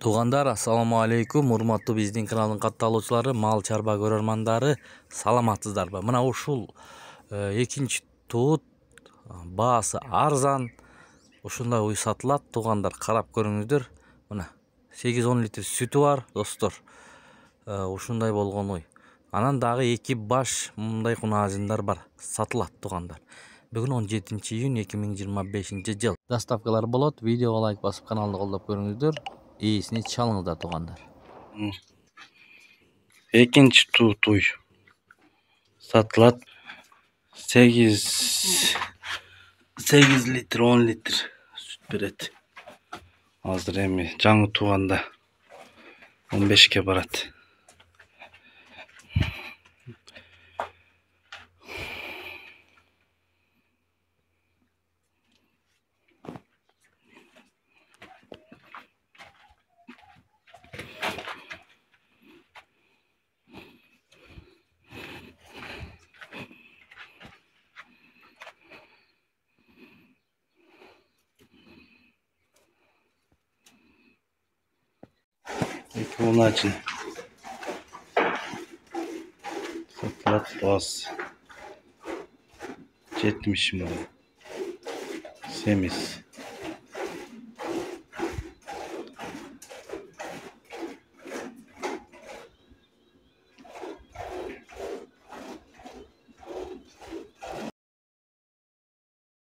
Тугандар, ассаламу алейкум. Урматтуу биздин каналдын катталуучулары, мал чарба көрөрмандары, саламатсыздарбы? Мына ушул экинчи туут баасы арзан. Ушундай уй сатылат. Тугандар, карап көрүңүздөр. Мына 8-10 литр сүтү бар, достор. Ушундай болгон уй. Анан дагы 2 баш мындай кунажындар бар, сатылат, тугандар. Бүгүн 17 июнь 2025 жыл. Доставкалар болот. Видеого лайк басып, каналды колдоп көрүңүздөр. Ээсине чалыңыздар, тугандар. Экинчи туут уй сатылат. 8 литр 10 литр сүт берет. Азыр эми жаңы тууганда 15ке барат. Onun için satılat bas 70 mi? Semiz.